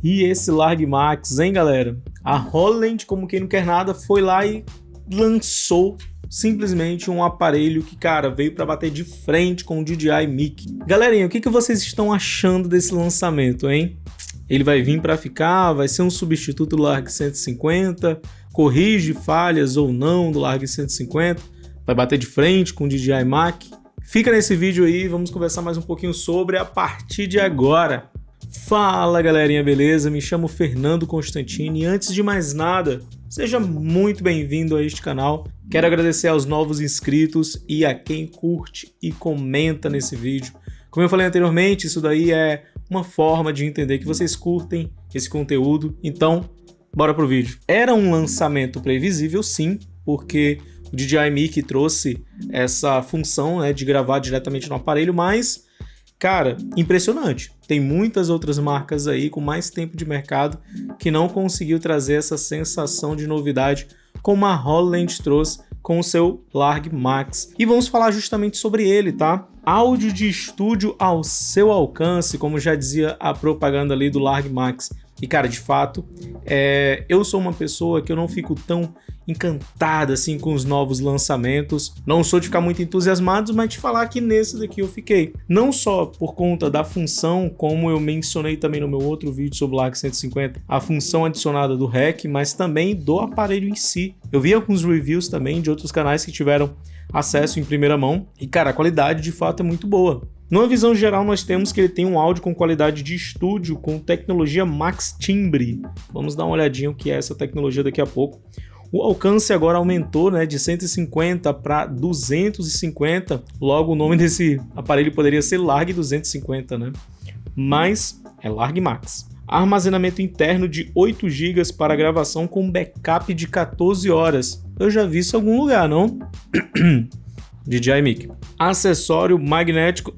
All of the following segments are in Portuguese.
E esse Larg Max, hein, galera? A Holland, como quem não quer nada, foi lá e lançou simplesmente um aparelho que, cara, veio para bater de frente com o DJI Mic. Galerinha, o que vocês estão achando desse lançamento, hein? Ele vai vir para ficar? Vai ser um substituto do Larg 150? Corrige falhas ou não do Larg 150? Vai bater de frente com o DJI Mac? Fica nesse vídeo aí, vamos conversar mais um pouquinho sobre a partir de agora. Fala galerinha, beleza? Me chamo Fernando Constantini e antes de mais nada, seja muito bem-vindo a este canal. Quero agradecer aos novos inscritos e a quem curte e comenta nesse vídeo. Como eu falei anteriormente, isso daí é uma forma de entender que vocês curtem esse conteúdo, então bora pro vídeo. Era um lançamento previsível sim, porque o DJI Mic trouxe essa função, né, de gravar diretamente no aparelho, mas, cara, impressionante. Tem muitas outras marcas aí com mais tempo de mercado que não conseguiu trazer essa sensação de novidade como a Holland trouxe com o seu Larg Max. E vamos falar justamente sobre ele, tá? Áudio de estúdio ao seu alcance, como já dizia a propaganda ali do Larg Max. E cara, de fato, eu sou uma pessoa que eu não fico tão encantada assim com os novos lançamentos. Não sou de ficar muito entusiasmado, mas de falar que nesse daqui eu fiquei. Não só por conta da função, como eu mencionei também no meu outro vídeo sobre o Larg 150, a função adicionada do REC, mas também do aparelho em si. Eu vi alguns reviews também de outros canais que tiveram acesso em primeira mão e cara, a qualidade de fato é muito boa. Numa visão geral, nós temos que ele tem um áudio com qualidade de estúdio com tecnologia Max Timbre. Vamos dar uma olhadinha o que é essa tecnologia daqui a pouco. O alcance agora aumentou, né, de 150 para 250. Logo, o nome desse aparelho poderia ser Larg 250, né? Mas é Larg Max. Armazenamento interno de 8 GB para gravação com backup de 14 horas. Eu já vi isso em algum lugar, não? DJI Mic. Acessório magnético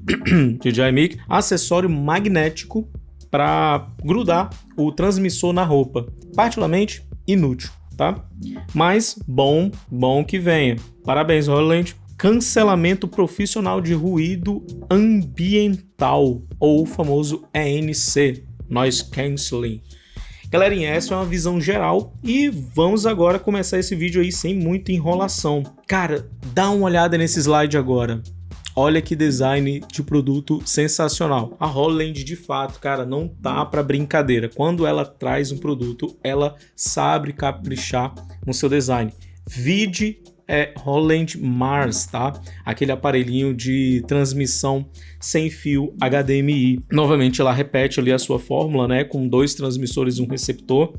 DJI Mic. Acessório magnético para grudar o transmissor na roupa. Particularmente inútil, tá? Mas bom que venha. Parabéns, Holland. Cancelamento profissional de ruído ambiental, ou o famoso ANC, Noise Cancelling. Galerinha, essa é uma visão geral e vamos agora começar esse vídeo aí sem muita enrolação. Cara, dá uma olhada nesse slide agora. Olha que design de produto sensacional. A Holland, de fato, cara, não tá para brincadeira. Quando ela traz um produto, ela sabe caprichar no seu design. Vide Holland Mars, tá? Aquele aparelhinho de transmissão sem fio HDMI. Novamente ela repete ali a sua fórmula, né? Com 2 transmissores e um receptor.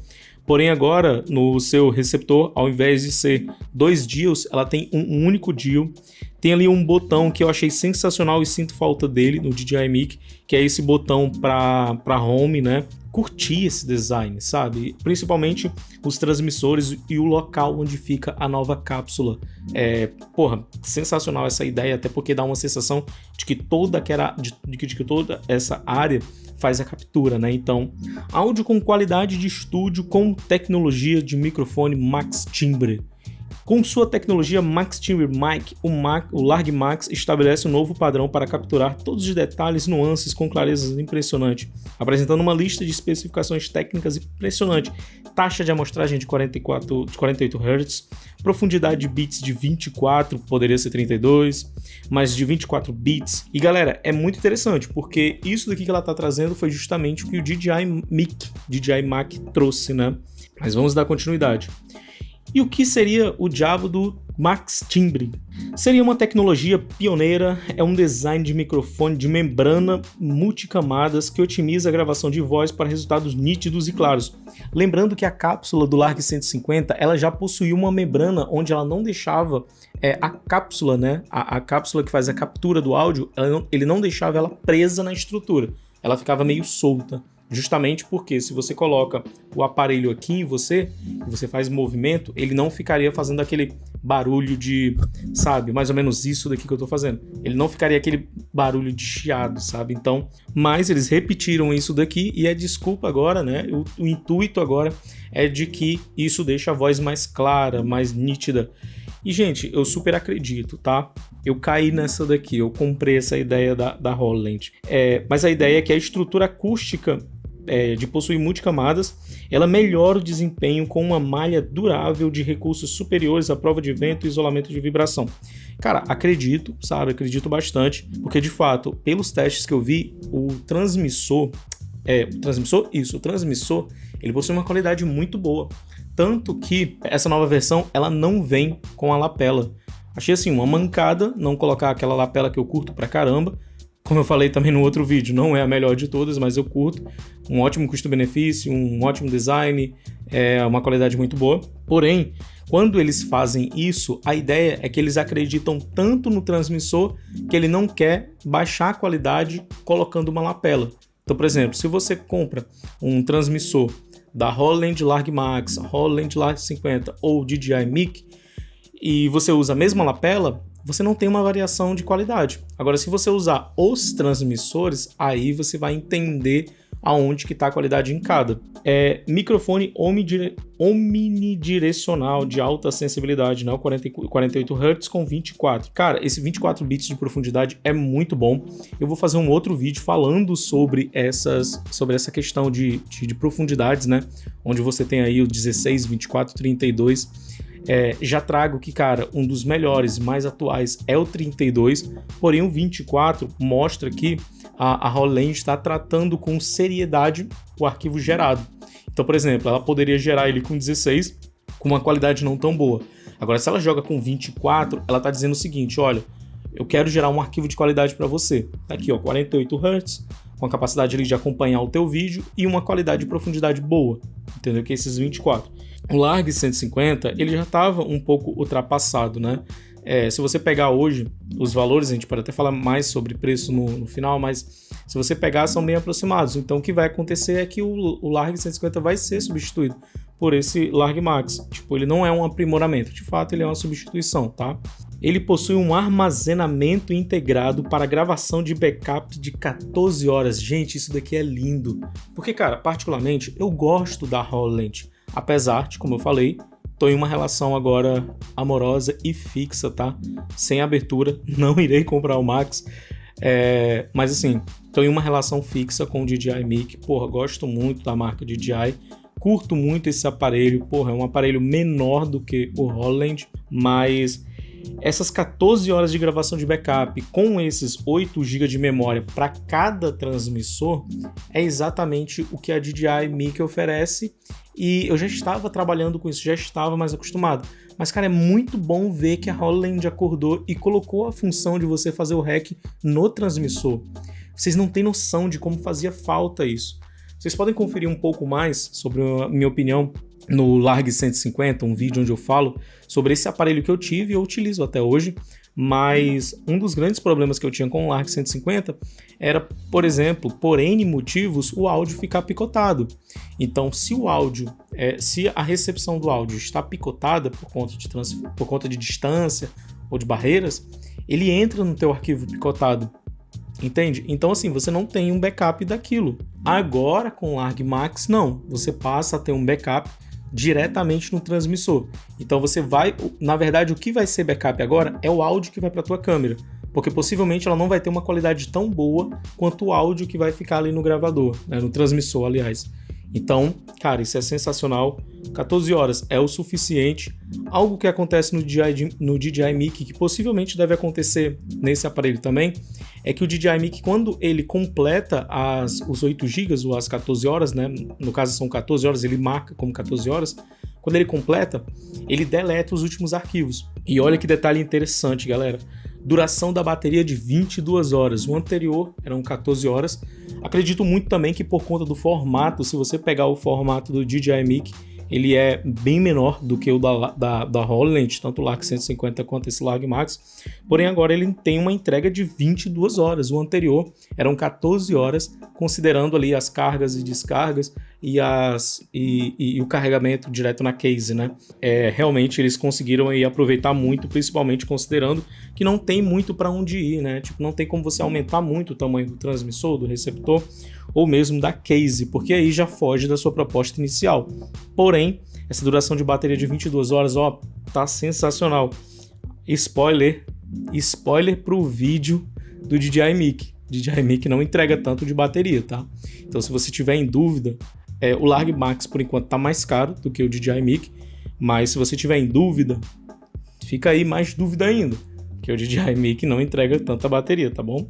Porém agora no seu receptor, ao invés de ser 2 DIOs, ela tem um único DIO. Tem ali um botão que eu achei sensacional e sinto falta dele no DJI Mic, que é esse botão para home, né? Curti esse design, sabe? Principalmente os transmissores e o local onde fica a nova cápsula. Sensacional essa ideia, até porque dá uma sensação de que toda essa área faz a captura, né? Então, áudio com qualidade de estúdio com tecnologia de microfone Max Timbre. Com sua tecnologia Max Timbre Mic, o Larg Max estabelece um novo padrão para capturar todos os detalhes e nuances com clareza impressionante, apresentando uma lista de especificações técnicas impressionante, taxa de amostragem de 48 Hz, profundidade de bits de 24, poderia ser 32, mas de 24 bits. E galera, é muito interessante, porque isso daqui que ela está trazendo foi justamente o que o DJI Mac trouxe, né? Mas vamos dar continuidade. E o que seria o diabo do Max Timbre? Seria uma tecnologia pioneira, é um design de microfone de membrana multicamadas que otimiza a gravação de voz para resultados nítidos e claros. Lembrando que a cápsula do Larg 150 ela já possuía uma membrana onde ela não deixava a cápsula, né? A cápsula que faz a captura do áudio, ele não deixava ela presa na estrutura, ela ficava meio solta. Justamente porque se você coloca o aparelho aqui em você, e você faz movimento, ele não ficaria fazendo aquele barulho de, sabe, mais ou menos isso daqui que eu tô fazendo. Ele não ficaria aquele barulho de chiado, sabe? Então, mas eles repetiram isso daqui e a desculpa agora, né? O intuito agora é de que isso deixa a voz mais clara, mais nítida. E, gente, eu super acredito, tá? Eu caí nessa daqui, eu comprei essa ideia da Holland. Mas a ideia é que a estrutura acústica de possuir multicamadas, ela melhora o desempenho com uma malha durável de recursos superiores à prova de vento e isolamento de vibração. Cara, acredito bastante, porque de fato, pelos testes que eu vi, o transmissor, ele possui uma qualidade muito boa. Tanto que essa nova versão, ela não vem com a lapela. Achei assim, uma mancada não colocar aquela lapela que eu curto pra caramba. Como eu falei também no outro vídeo, não é a melhor de todas, mas eu curto. Um ótimo custo-benefício, um ótimo design, uma qualidade muito boa. Porém, quando eles fazem isso, a ideia é que eles acreditam tanto no transmissor que ele não quer baixar a qualidade colocando uma lapela. Então, por exemplo, se você compra um transmissor da Holland Larg Max, Holland Larg 50 ou DJI Mic e você usa a mesma lapela, você não tem uma variação de qualidade. Agora, se você usar os transmissores, aí você vai entender aonde que está a qualidade em cada. Microfone omnidirecional de alta sensibilidade, né? O 48 Hz com 24. Cara, esse 24 bits de profundidade é muito bom. Eu vou fazer um outro vídeo falando sobre essa questão de profundidades, né? Onde você tem aí o 16, 24, 32. Já trago que, cara, um dos melhores, mais atuais é o 32, porém o 24 mostra que a Holland está tratando com seriedade o arquivo gerado. Então, por exemplo, ela poderia gerar ele com 16, com uma qualidade não tão boa. Agora, se ela joga com 24, ela está dizendo o seguinte, olha, eu quero gerar um arquivo de qualidade para você. Tá aqui, ó, 48 Hz, com a capacidade ali de acompanhar o teu vídeo e uma qualidade de profundidade boa, entendeu? Que é esses 24. O Larg 150, ele já estava um pouco ultrapassado, né? Se você pegar hoje os valores, a gente pode até falar mais sobre preço no final, mas se você pegar, são bem aproximados. Então, o que vai acontecer é que o Larg 150 vai ser substituído por esse Larg Max. Tipo, ele não é um aprimoramento, de fato, ele é uma substituição, tá? Ele possui um armazenamento integrado para gravação de backup de 14 horas. Gente, isso daqui é lindo. Porque, cara, particularmente, eu gosto da Holland. Apesar de, como eu falei, tô em uma relação agora amorosa e fixa, tá? Sem abertura, não irei comprar o Max. Mas assim, tô em uma relação fixa com o DJI Mic. Porra, gosto muito da marca DJI. Curto muito esse aparelho. Porra, é um aparelho menor do que o Holland, mas essas 14 horas de gravação de backup com esses 8 GB de memória para cada transmissor é exatamente o que a DJI Mic oferece. E eu já estava trabalhando com isso, já estava mais acostumado. Mas, cara, é muito bom ver que a Holland acordou e colocou a função de você fazer o REC no transmissor. Vocês não têm noção de como fazia falta isso. Vocês podem conferir um pouco mais sobre a minha opinião no Larg 150, um vídeo onde eu falo sobre esse aparelho que eu tive e eu utilizo até hoje. Mas um dos grandes problemas que eu tinha com o Larg 150 era, por exemplo, por N motivos, o áudio ficar picotado. Então, se a recepção do áudio está picotada por conta de distância ou de barreiras, ele entra no teu arquivo picotado. Entende? Então, assim, você não tem um backup daquilo. Agora, com o Larg Max, não. Você passa a ter um backup diretamente no transmissor. Então você vai, na verdade, o que vai ser backup agora é o áudio que vai para a tua câmera, porque possivelmente ela não vai ter uma qualidade tão boa quanto o áudio que vai ficar ali no gravador, né, no transmissor, aliás. Então, cara, isso é sensacional. 14 horas é o suficiente. Algo que acontece no DJI Mic, que possivelmente deve acontecer nesse aparelho também, é que o DJI Mic, quando ele completa os 8 GB ou as 14 horas, né? No caso são 14 horas, ele marca como 14 horas. Quando ele completa, ele deleta os últimos arquivos. E olha que detalhe interessante, galera. Duração da bateria de 22 horas. O anterior eram 14 horas. Acredito muito também que por conta do formato, se você pegar o formato do DJI Mic, ele é bem menor do que o da Holland, tanto o Larg 150 quanto esse Larg Max. Porém, agora ele tem uma entrega de 22 horas. O anterior eram 14 horas, considerando ali as cargas e descargas e o carregamento direto na case, né? Realmente eles conseguiram aí aproveitar muito, principalmente considerando que não tem muito para onde ir, né? Tipo, não tem como você aumentar muito o tamanho do transmissor, do receptor, ou mesmo da case, porque aí já foge da sua proposta inicial. Porém, essa duração de bateria de 22 horas, ó, tá sensacional. Spoiler pro vídeo do DJI Mic. DJI Mic não entrega tanto de bateria, tá? Então se você tiver em dúvida, o Larg Max por enquanto tá mais caro do que o DJI Mic, mas se você tiver em dúvida, fica aí mais dúvida ainda, que o DJI Mic não entrega tanta bateria, tá bom?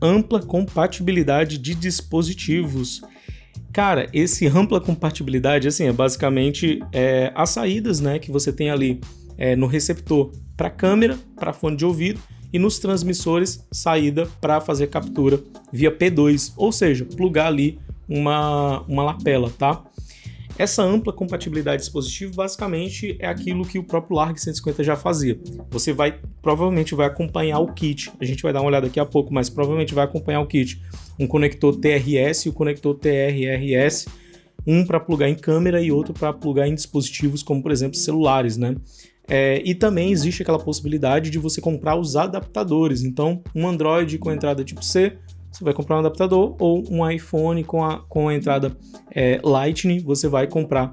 Ampla compatibilidade de dispositivos. Cara, esse ampla compatibilidade, assim, é basicamente as saídas, né, que você tem ali no receptor para câmera, para fone de ouvido, e nos transmissores, saída para fazer captura via P2, ou seja, plugar ali uma lapela, tá? Essa ampla compatibilidade de dispositivo basicamente é aquilo que o próprio Larg 150 já fazia. Você provavelmente vai acompanhar o kit, a gente vai dar uma olhada daqui a pouco, mas provavelmente vai acompanhar o kit. Um conector TRS e o conector TRRS, um para plugar em câmera e outro para plugar em dispositivos como, por exemplo, celulares, né? E também existe aquela possibilidade de você comprar os adaptadores. Então, um Android com entrada tipo C, você vai comprar um adaptador, ou um iPhone com a entrada Lightning, você vai comprar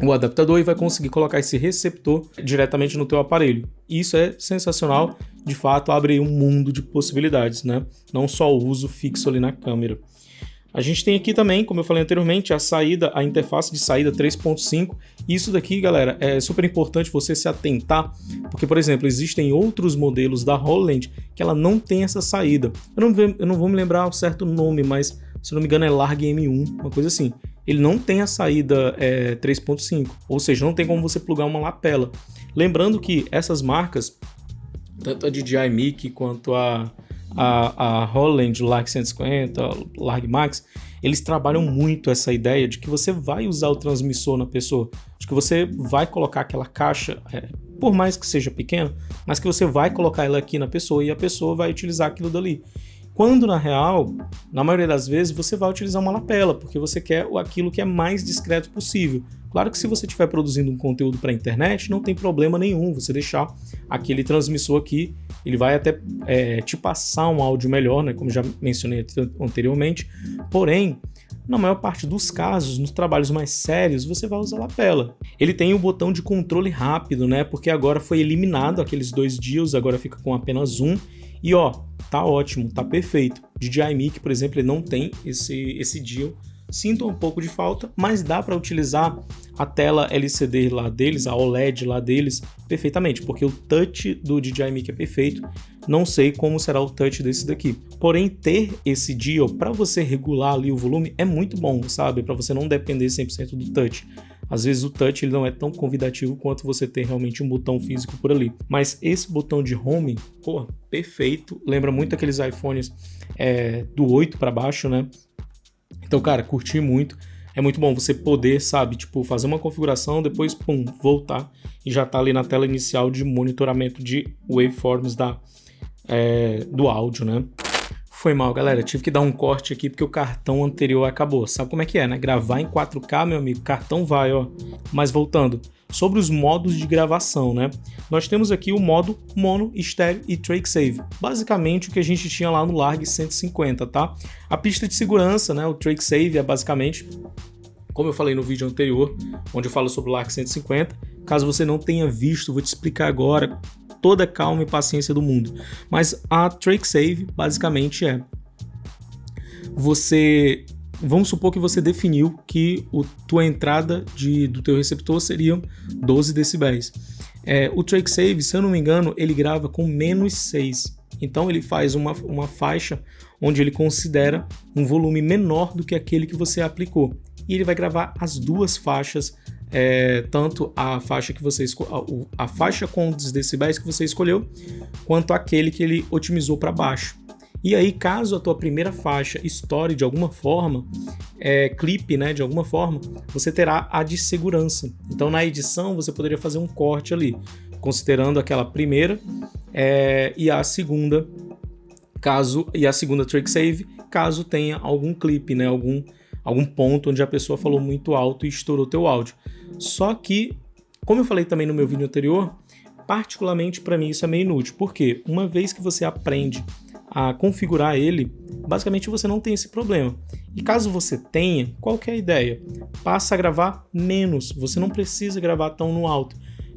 o adaptador e vai conseguir colocar esse receptor diretamente no teu aparelho. Isso é sensacional, de fato abre um mundo de possibilidades, né? Não só o uso fixo ali na câmera. A gente tem aqui também, como eu falei anteriormente, a interface de saída 3.5. Isso daqui, galera, é super importante você se atentar, porque, por exemplo, existem outros modelos da HoloLens que ela não tem essa saída. Eu não vou me lembrar o certo nome, mas, se não me engano, é Larg M1, uma coisa assim. Ele não tem a saída 3.5, ou seja, não tem como você plugar uma lapela. Lembrando que essas marcas, tanto a DJI Mic quanto a HoloLens, Larg 150, Larg Max, eles trabalham muito essa ideia de que você vai usar o transmissor na pessoa, de que você vai colocar aquela caixa, por mais que seja pequena, mas que você vai colocar ela aqui na pessoa e a pessoa vai utilizar aquilo dali. Quando, na real, na maioria das vezes, você vai utilizar uma lapela, porque você quer aquilo que é mais discreto possível. Claro que se você estiver produzindo um conteúdo para a internet, não tem problema nenhum você deixar aquele transmissor aqui, ele vai até te passar um áudio melhor, né, como já mencionei anteriormente, porém, na maior parte dos casos, nos trabalhos mais sérios, você vai usar lapela. Ele tem o botão de controle rápido, né, porque agora foi eliminado aqueles 2 dials, agora fica com apenas um, e ó, tá ótimo, tá perfeito. DJI Mic, por exemplo, ele não tem esse dial. Sinto um pouco de falta, mas dá para utilizar a tela LCD lá deles, a OLED lá deles, perfeitamente, porque o touch do DJI Mic é perfeito. Não sei como será o touch desse daqui. Porém, ter esse dial para você regular ali o volume é muito bom, sabe? Para você não depender 100% do touch. Às vezes o touch ele não é tão convidativo quanto você ter realmente um botão físico por ali. Mas esse botão de home, pô, perfeito. Lembra muito aqueles iPhones do 8 para baixo, né? Então, cara, curti muito. É muito bom você poder, sabe, tipo, fazer uma configuração, depois, pum, voltar e já tá ali na tela inicial de monitoramento de waveforms do áudio, né? Foi mal, galera. Tive que dar um corte aqui porque o cartão anterior acabou. Sabe como é que é, né? Gravar em 4K, meu amigo, cartão vai, ó. Mas voltando, sobre os modos de gravação, né? Nós temos aqui o modo mono, estéreo e track save. Basicamente o que a gente tinha lá no Larg 150, tá? A pista de segurança, né? O track save é basicamente, como eu falei no vídeo anterior, onde eu falo sobre o Larg 150. Caso você não tenha visto, vou te explicar agora, toda a calma e paciência do mundo. Mas a track save basicamente vamos supor que você definiu que tua entrada do teu receptor seria 12 decibéis. O track save, se eu não me engano, ele grava com -6. Então ele faz uma faixa onde ele considera um volume menor do que aquele que você aplicou. E ele vai gravar as duas faixas, tanto a faixa que você a faixa com os decibéis que você escolheu, quanto aquele que ele otimizou para baixo. E aí, caso a tua primeira faixa estoure de alguma forma, clipe, né, de alguma forma, você terá a de segurança. Então, na edição, você poderia fazer um corte ali, considerando aquela primeira e a segunda track save, caso tenha algum clipe, né, algum ponto onde a pessoa falou muito alto e estourou teu áudio. Só que, como eu falei também no meu vídeo anterior, particularmente para mim isso é meio inútil, porque uma vez que você aprende a configurar ele, basicamente você não tem esse problema. E caso você tenha, qual que é a ideia? Passa a gravar menos, você não precisa gravar tão no alto.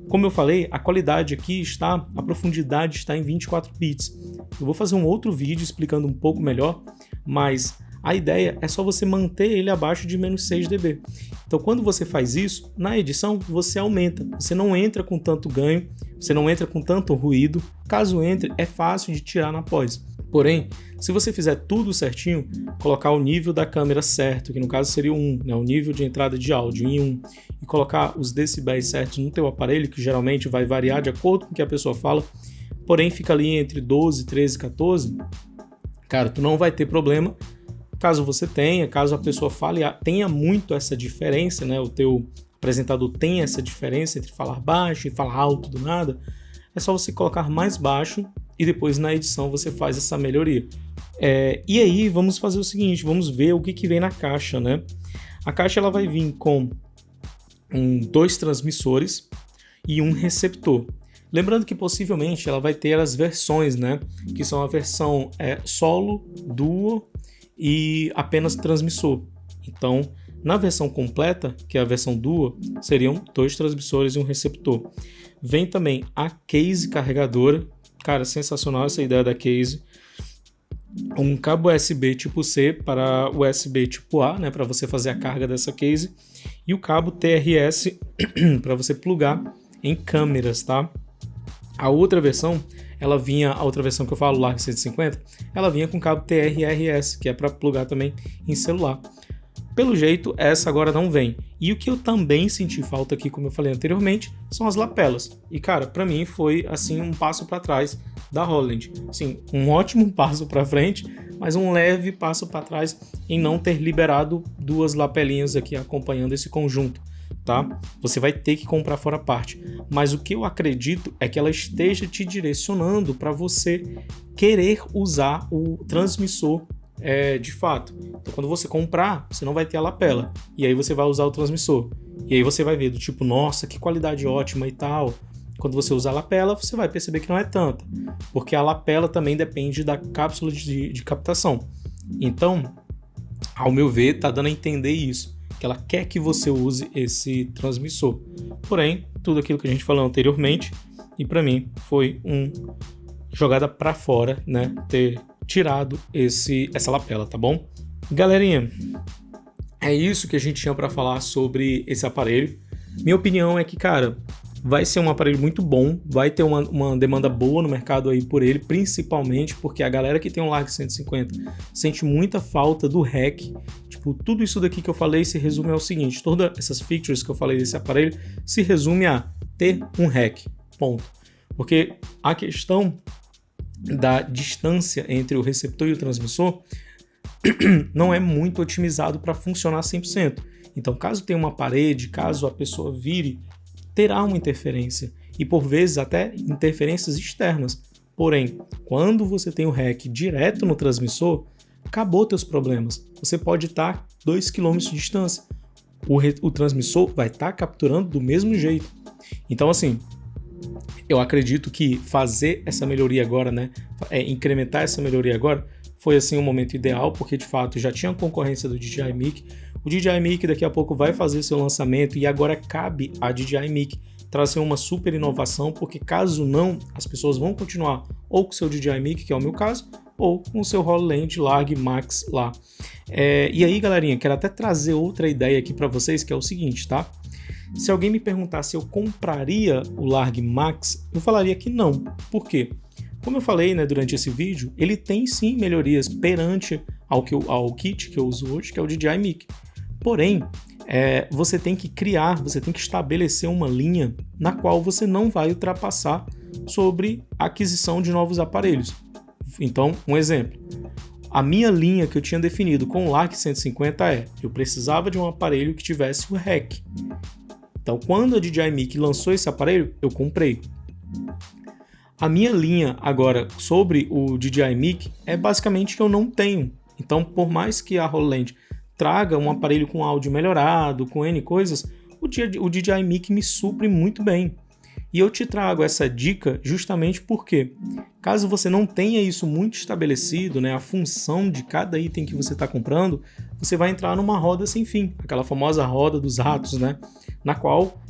Como eu falei, a qualidade aqui está, a profundidade está em 24 bits. Eu vou fazer um outro vídeo explicando um pouco melhor, mas a ideia é só você manter ele abaixo de menos 6 dB. Então quando você faz isso, na edição você aumenta, você não entra com tanto ganho, você não entra com tanto ruído, caso entre é fácil de tirar na pós. Porém, se você fizer tudo certinho, colocar o nível da câmera certo, que no caso seria 1, né, o nível de entrada de áudio em 1, e colocar os decibéis certos no teu aparelho, que geralmente vai variar de acordo com o que a pessoa fala, porém fica ali entre 12, 13, 14, cara, tu não vai ter problema. Caso você tenha, caso a pessoa fale, tenha muito essa diferença, né? O teu apresentador tem essa diferença entre falar baixo e falar alto do nada, é só você colocar mais baixo e depois na edição você faz essa melhoria. E aí vamos fazer o seguinte, vamos ver o que vem na caixa, né? A caixa ela vai vir com 2 transmissores e um receptor. Lembrando que possivelmente ela vai ter as versões, né? Que são a versão solo, duo e apenas transmissor. Então, na versão completa, que é a versão duo, seriam 2 transmissores e um receptor. Vem também a case carregadora, cara, sensacional essa ideia da case. Um cabo USB tipo C para USB tipo A, né, para você fazer a carga dessa case, e o cabo TRS para você plugar em câmeras, tá? A outra versão, a outra versão que eu falo, Larg 150, ela vinha com cabo TRRS, que é para plugar também em celular. Pelo jeito, essa agora não vem. E o que eu também senti falta aqui, como eu falei anteriormente, são as lapelas. E cara, para mim foi assim um passo para trás da Roland. Sim, um ótimo passo para frente, mas um leve passo para trás em não ter liberado 2 lapelinhas aqui acompanhando esse conjunto. Tá? Você vai ter que comprar fora parte, mas o que eu acredito é que ela esteja te direcionando para você querer usar o transmissor de fato. Então quando você comprar, você não vai ter a lapela, e aí você vai usar o transmissor, e aí você vai ver do tipo, nossa, que qualidade ótima e tal. Quando você usar a lapela, você vai perceber que não é tanta, porque a lapela também depende da cápsula de captação. Então, ao meu ver, tá dando a entender isso, que ela quer que você use esse transmissor. Porém, tudo aquilo que a gente falou anteriormente, e para mim foi jogada para fora, né, ter tirado essa lapela, tá bom? Galerinha, é isso que a gente tinha para falar sobre esse aparelho. Minha opinião é que, cara, vai ser um aparelho muito bom, vai ter uma demanda boa no mercado aí por ele, principalmente porque a galera que tem um Larg 150 sente muita falta do REC. Tipo, tudo isso daqui que eu falei se resume ao seguinte, todas essas features que eu falei desse aparelho se resume a ter um REC, ponto. Porque a questão da distância entre o receptor e o transmissor não é muito otimizado para funcionar 100%. Então, caso tenha uma parede, caso a pessoa vire, terá uma interferência, e por vezes até interferências externas. Porém, quando você tem o REC direto no transmissor, acabou teus problemas. Você pode estar 2 km de distância. O transmissor vai estar capturando do mesmo jeito. Então, assim, eu acredito que fazer essa melhoria agora, né, incrementar essa melhoria agora, foi assim um momento ideal, porque de fato já tinha concorrência do DJI Mic. O DJI Mic daqui a pouco vai fazer seu lançamento e agora cabe a DJI Mic trazer uma super inovação, porque caso não, as pessoas vão continuar ou com o seu DJI Mic, que é o meu caso, ou com o seu Roland Larg Max lá. E aí, galerinha, quero até trazer outra ideia aqui para vocês, que é o seguinte, tá? Se alguém me perguntar se eu compraria o Larg Max, eu falaria que não. Por quê? Como eu falei, né, durante esse vídeo, ele tem sim melhorias perante ao kit que eu uso hoje, que é o DJI Mic. Porém, você tem que você tem que estabelecer uma linha na qual você não vai ultrapassar sobre a aquisição de novos aparelhos. Então, um exemplo. A minha linha que eu tinha definido com o Larg 150 eu precisava de um aparelho que tivesse o REC. Então, quando a DJI Mic lançou esse aparelho, eu comprei. A minha linha agora sobre o DJI Mic é basicamente que eu não tenho. Então, por mais que a Roland traga um aparelho com áudio melhorado, com N coisas, o DJI Mic me supre muito bem. E eu te trago essa dica justamente porque, caso você não tenha isso muito estabelecido, né, a função de cada item que você está comprando, você vai entrar numa roda sem fim, aquela famosa roda dos ratos, né, na qual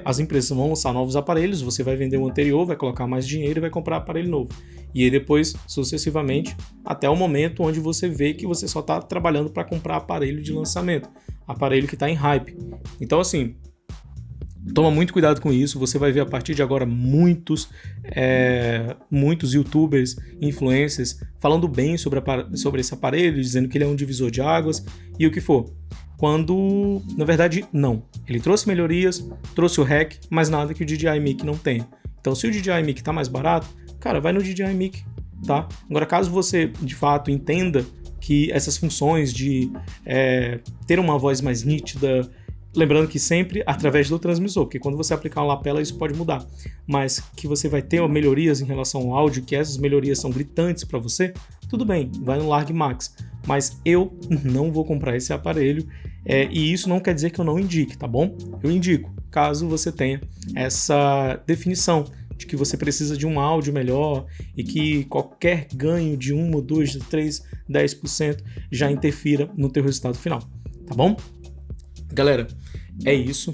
as empresas vão lançar novos aparelhos, você vai vender o anterior, vai colocar mais dinheiro e vai comprar aparelho novo. E aí depois, sucessivamente, até o momento onde você vê que você só está trabalhando para comprar aparelho de lançamento, aparelho que está em hype. Então assim, toma muito cuidado com isso, você vai ver a partir de agora muitos youtubers, influencers, falando bem sobre esse aparelho, dizendo que ele é um divisor de águas e o que for. Quando, na verdade, não. Ele trouxe melhorias, trouxe o hack, mas nada que o DJI Mic não tenha. Então, se o DJI Mic está mais barato, cara, vai no DJI Mic, tá? Agora, caso você, de fato, entenda que essas funções de ter uma voz mais nítida, lembrando que sempre através do transmissor, porque quando você aplicar uma lapela isso pode mudar, mas que você vai ter melhorias em relação ao áudio, que essas melhorias são gritantes para você, tudo bem, vai no Larg Max. Mas eu não vou comprar esse aparelho e isso não quer dizer que eu não indique, tá bom? Eu indico, caso você tenha essa definição de que você precisa de um áudio melhor e que qualquer ganho de 1, 2, 3, 10% já interfira no teu resultado final, tá bom? Galera, é isso.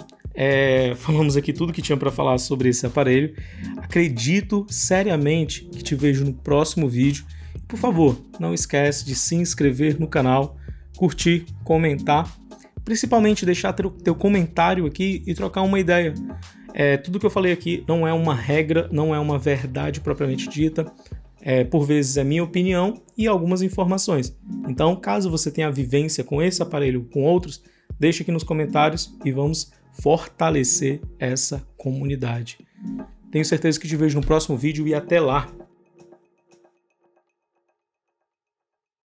Falamos aqui tudo que tinha para falar sobre esse aparelho. Acredito seriamente que te vejo no próximo vídeo. Por favor, não esquece de se inscrever no canal, curtir, comentar, principalmente deixar teu comentário aqui e trocar uma ideia. Tudo que eu falei aqui não é uma regra, não é uma verdade propriamente dita. Por vezes é minha opinião e algumas informações. Então, caso você tenha vivência com esse aparelho, com outros, deixe aqui nos comentários e vamos fortalecer essa comunidade. Tenho certeza que te vejo no próximo vídeo e até lá!